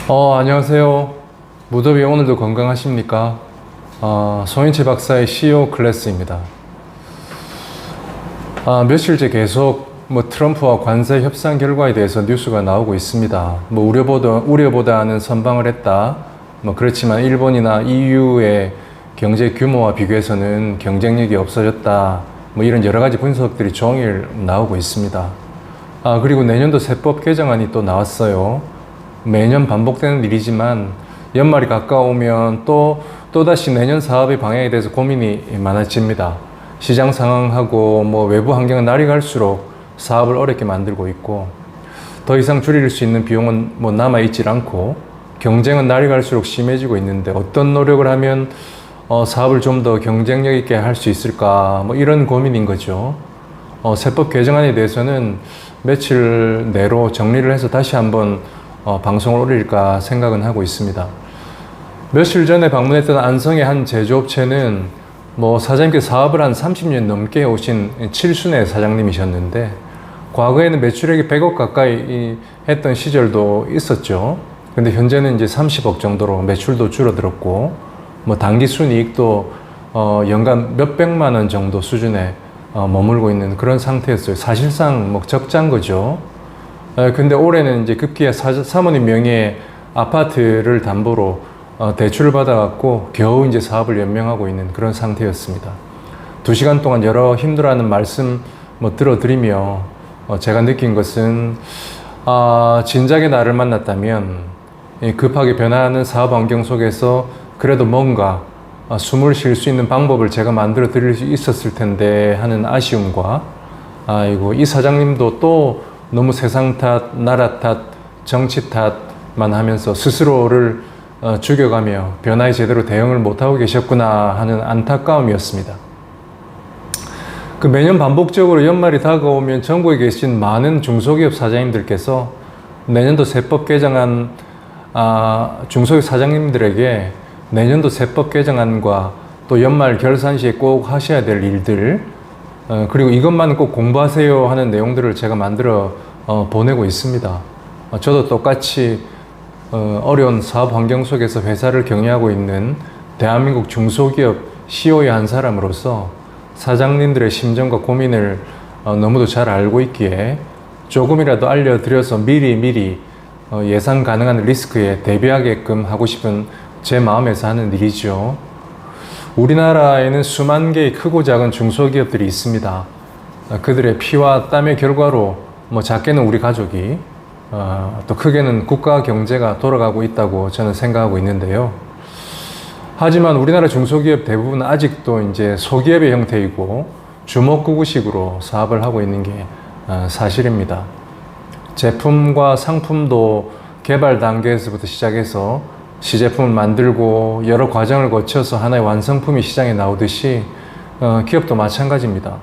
안녕하세요. 무더위 오늘도 건강하십니까? 송인채 박사의 CEO 클래스입니다. 며칠째 계속 트럼프와 관세 협상 결과에 대해서 뉴스가 나오고 있습니다. 우려보다는 선방을 했다. 그렇지만 일본이나 EU의 경제 규모와 비교해서는 경쟁력이 없어졌다. 이런 여러 가지 분석들이 종일 나오고 있습니다. 그리고 내년도 세법 개정안이 또 나왔어요. 매년 반복되는 일이지만 연말이 가까우면 또다시 내년 사업의 방향에 대해서 고민이 많아집니다. 시장 상황하고 외부 환경은 날이 갈수록 사업을 어렵게 만들고 있고, 더 이상 줄일 수 있는 비용은 남아있질 않고, 경쟁은 날이 갈수록 심해지고 있는데 어떤 노력을 하면 사업을 좀 더 경쟁력 있게 할 수 있을까, 이런 고민인 거죠. 세법 개정안에 대해서는 며칠 내로 정리를 해서 다시 한번 방송을 올릴까 생각은 하고 있습니다. 며칠 전에 방문했던 안성의 한 제조업체는 사장님께서 사업을 한 30년 넘게 오신 칠순의 사장님이셨는데, 과거에는 매출액이 100억 가까이 했던 시절도 있었죠. 근데 현재는 이제 30억 정도로 매출도 줄어들었고, 단기 순이익도 연간 몇백만 원 정도 수준에 머물고 있는 그런 상태였어요. 사실상 적자인 거죠. 근데 올해는 이제 급기야 사모님 명의의 아파트를 담보로 대출을 받아갖고 겨우 이제 사업을 연명하고 있는 그런 상태였습니다. 2시간 동안 여러 힘들어하는 말씀 들어드리며 제가 느낀 것은 진작에 나를 만났다면 급하게 변화하는 사업 환경 속에서 그래도 뭔가 숨을 쉴 수 있는 방법을 제가 만들어 드릴 수 있었을 텐데 하는 아쉬움과, 이 사장님도 또 너무 세상 탓, 나라 탓, 정치 탓만 하면서 스스로를 죽여가며 변화에 제대로 대응을 못하고 계셨구나 하는 안타까움이었습니다. 매년 반복적으로 연말이 다가오면 전국에 계신 많은 중소기업 사장님들께서 내년도 세법 개정안, 중소기업 사장님들에게 내년도 세법 개정안과 또 연말 결산 시에 꼭 하셔야 될 일들, 그리고 이것만 꼭 공부하세요 하는 내용들을 제가 만들어 보내고 있습니다. 저도 똑같이 어려운 사업 환경 속에서 회사를 경영하고 있는 대한민국 중소기업 CEO의 한 사람으로서 사장님들의 심정과 고민을 너무도 잘 알고 있기에 조금이라도 알려드려서 미리 예상 가능한 리스크에 대비하게끔 하고 싶은 제 마음에서 하는 일이죠. 우리나라에는 수만 개의 크고 작은 중소기업들이 있습니다. 그들의 피와 땀의 결과로 작게는 우리 가족이, 또 크게는 국가 경제가 돌아가고 있다고 저는 생각하고 있는데요. 하지만 우리나라 중소기업 대부분은 아직도 이제 소기업의 형태이고 주먹구구식으로 사업을 하고 있는 게 사실입니다. 제품과 상품도 개발 단계에서부터 시작해서 시제품을 만들고 여러 과정을 거쳐서 하나의 완성품이 시장에 나오듯이 기업도 마찬가지입니다.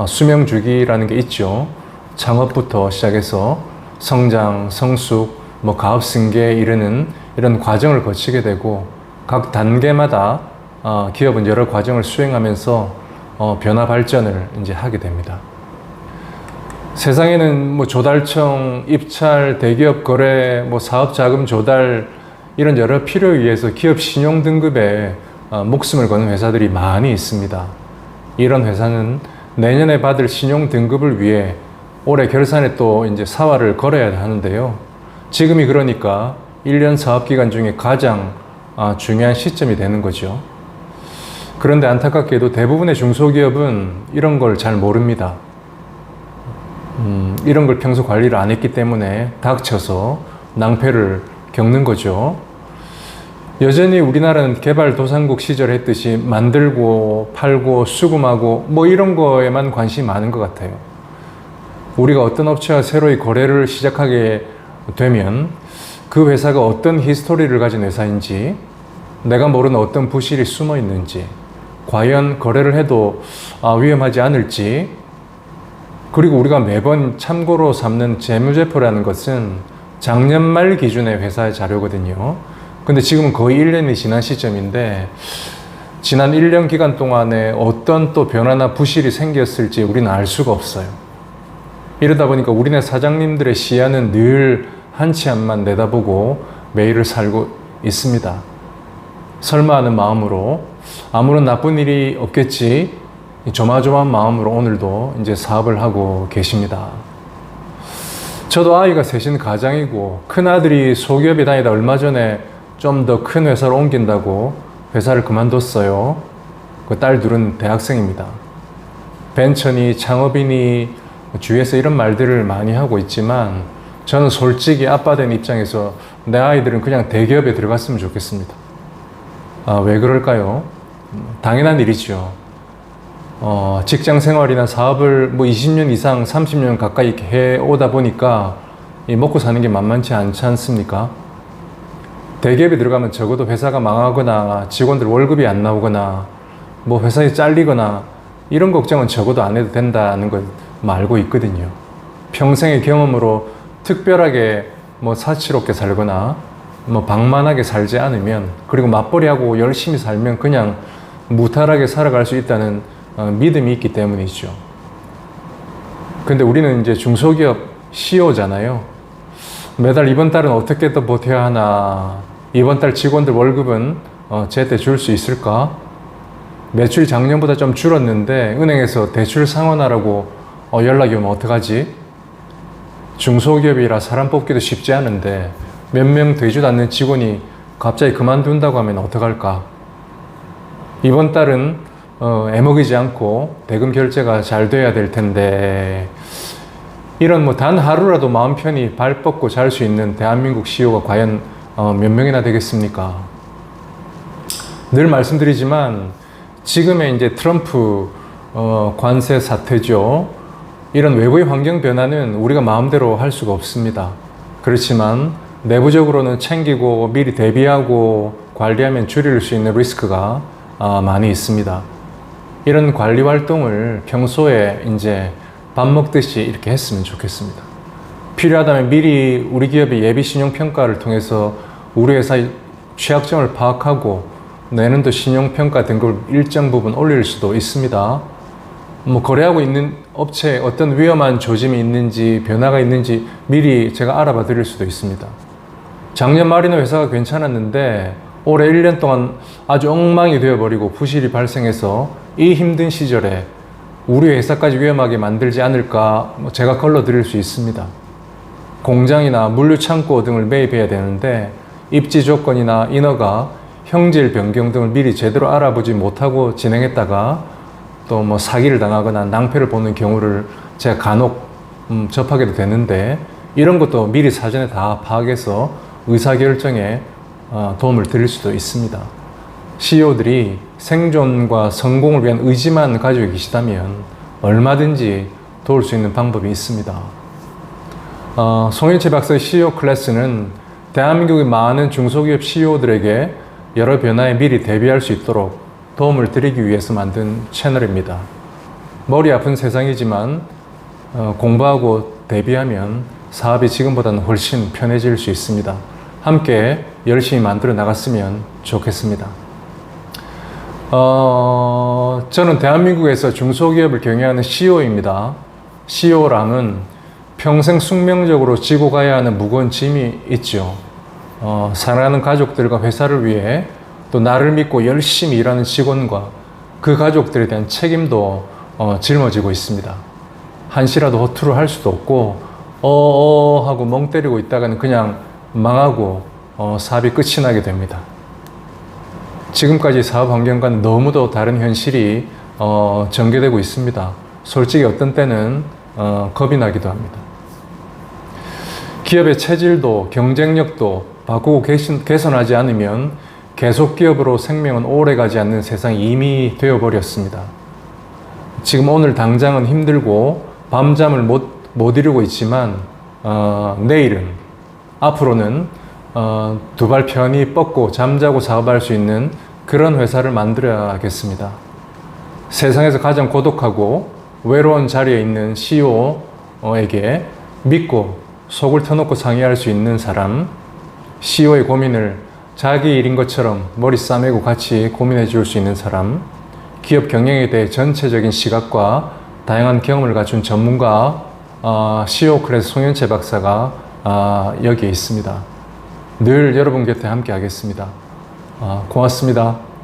수명주기라는 게 있죠. 창업부터 시작해서 성장, 성숙, 가업 승계에 이르는 이런 과정을 거치게 되고, 각 단계마다 기업은 여러 과정을 수행하면서 변화 발전을 이제 하게 됩니다. 세상에는 조달청, 입찰, 대기업 거래, 사업 자금 조달, 이런 여러 필요에 의해서 기업 신용 등급에 목숨을 거는 회사들이 많이 있습니다. 이런 회사는 내년에 받을 신용 등급을 위해 올해 결산에 또 이제 사활을 걸어야 하는데요. 지금이 그러니까 1년 사업기간 중에 가장 중요한 시점이 되는 거죠. 그런데 안타깝게도 대부분의 중소기업은 이런 걸 잘 모릅니다. 이런 걸 평소 관리를 안 했기 때문에 닥쳐서 낭패를 겪는 거죠. 여전히 우리나라는 개발도상국 시절 했듯이 만들고 팔고 수금하고 이런 거에만 관심이 많은 것 같아요. 우리가 어떤 업체와 새로이 거래를 시작하게 되면 그 회사가 어떤 히스토리를 가진 회사인지, 내가 모르는 어떤 부실이 숨어 있는지, 과연 거래를 해도 위험하지 않을지, 그리고 우리가 매번 참고로 삼는 재무제표라는 것은 작년 말 기준의 회사의 자료거든요. 근데 지금은 거의 1년이 지난 시점인데, 지난 1년 기간 동안에 어떤 또 변화나 부실이 생겼을지 우리는 알 수가 없어요. 이러다 보니까 우리네 사장님들의 시야는 늘 한 치 앞만 내다보고 매일을 살고 있습니다. 설마 하는 마음으로 아무런 나쁜 일이 없겠지 조마조마한 마음으로 오늘도 이제 사업을 하고 계십니다. 저도 아이가 셋인 가장이고 큰아들이 소기업에 다니다 얼마 전에 좀 더 큰 회사로 옮긴다고 회사를 그만뒀어요. 그 딸 둘은 대학생입니다. 벤처니 창업이니 주위에서 이런 말들을 많이 하고 있지만 저는 솔직히 아빠 된 입장에서 내 아이들은 그냥 대기업에 들어갔으면 좋겠습니다. 왜 그럴까요? 당연한 일이죠. 직장 생활이나 사업을 뭐 20년 이상 30년 가까이 해오다 보니까 이 먹고 사는 게 만만치 않지 않습니까? 대기업에 들어가면 적어도 회사가 망하거나 직원들 월급이 안 나오거나 뭐 회사에 잘리거나 이런 걱정은 적어도 안 해도 된다는 걸 알고 있거든요. 평생의 경험으로 특별하게 뭐 사치롭게 살거나 뭐 방만하게 살지 않으면, 그리고 맞벌이하고 열심히 살면 그냥 무탈하게 살아갈 수 있다는 믿음이 있기 때문이죠. 근데 우리는 이제 중소기업 CEO잖아요. 매달 이번 달은 어떻게 또 버텨야 하나, 이번 달 직원들 월급은 제때 줄 수 있을까? 매출이 작년보다 좀 줄었는데 은행에서 대출 상환하라고 연락이 오면 어떡하지? 중소기업이라 사람 뽑기도 쉽지 않은데 몇 명 되지도 않는 직원이 갑자기 그만둔다고 하면 어떡할까? 이번 달은 애먹이지 않고 대금 결제가 잘 돼야 될 텐데, 이런 뭐 단 하루라도 마음 편히 발 뻗고 잘 수 있는 대한민국 CEO가 과연 몇 명이나 되겠습니까? 늘 말씀드리지만 지금의 이제 트럼프 관세 사태죠. 이런 외부의 환경 변화는 우리가 마음대로 할 수가 없습니다. 그렇지만 내부적으로는 챙기고 미리 대비하고 관리하면 줄일 수 있는 리스크가 많이 있습니다. 이런 관리 활동을 평소에 이제 밥 먹듯이 이렇게 했으면 좋겠습니다. 필요하다면 미리 우리 기업의 예비 신용 평가를 통해서 우리 회사의 취약점을 파악하고 내년도 신용 평가 등급을 일정 부분 올릴 수도 있습니다. 뭐 거래하고 있는 업체에 어떤 위험한 조짐이 있는지 변화가 있는지 미리 제가 알아봐 드릴 수도 있습니다. 작년 말에는 회사가 괜찮았는데 올해 1년 동안 아주 엉망이 되어버리고 부실이 발생해서 이 힘든 시절에 우리 회사까지 위험하게 만들지 않을까 제가 걸러드릴 수 있습니다. 공장이나 물류창고 등을 매입해야 되는데 입지 조건이나 인허가, 형질 변경 등을 미리 제대로 알아보지 못하고 진행했다가 또 뭐 사기를 당하거나 낭패를 보는 경우를 제가 간혹 접하게도 되는데, 이런 것도 미리 사전에 다 파악해서 의사결정에 도움을 드릴 수도 있습니다. CEO들이 생존과 성공을 위한 의지만 가지고 계시다면 얼마든지 도울 수 있는 방법이 있습니다. 송현채 박사의 CEO 클래스는 대한민국의 많은 중소기업 CEO들에게 여러 변화에 미리 대비할 수 있도록 도움을 드리기 위해서 만든 채널입니다. 머리 아픈 세상이지만 공부하고 대비하면 사업이 지금보다는 훨씬 편해질 수 있습니다. 함께 열심히 만들어 나갔으면 좋겠습니다. 저는 대한민국에서 중소기업을 경영하는 CEO입니다. CEO라면 평생 숙명적으로 지고 가야 하는 무거운 짐이 있죠. 사랑하는 가족들과 회사를 위해 또 나를 믿고 열심히 일하는 직원과 그 가족들에 대한 책임도 짊어지고 있습니다. 한시라도 허투루 할 수도 없고 하고 멍 때리고 있다가는 그냥 망하고 사업이 끝이 나게 됩니다. 지금까지 사업 환경과는 너무도 다른 현실이 전개되고 있습니다. 솔직히 어떤 때는 겁이 나기도 합니다. 기업의 체질도 경쟁력도 바꾸고 개선하지 않으면 계속 기업으로 생명은 오래가지 않는 세상이 이미 되어버렸습니다. 지금 오늘 당장은 힘들고 밤잠을 못 이루고 있지만 내일은, 앞으로는 두 발 편히 뻗고 잠자고 사업할 수 있는 그런 회사를 만들어야겠습니다. 세상에서 가장 고독하고 외로운 자리에 있는 CEO에게 믿고 속을 터놓고 상의할 수 있는 사람, CEO의 고민을 자기 일인 것처럼 머리 싸매고 같이 고민해 줄 수 있는 사람, 기업 경영에 대해 전체적인 시각과 다양한 경험을 갖춘 전문가 CEO 클래스 송현채 박사가 여기에 있습니다. 늘 여러분 곁에 함께 하겠습니다. 고맙습니다.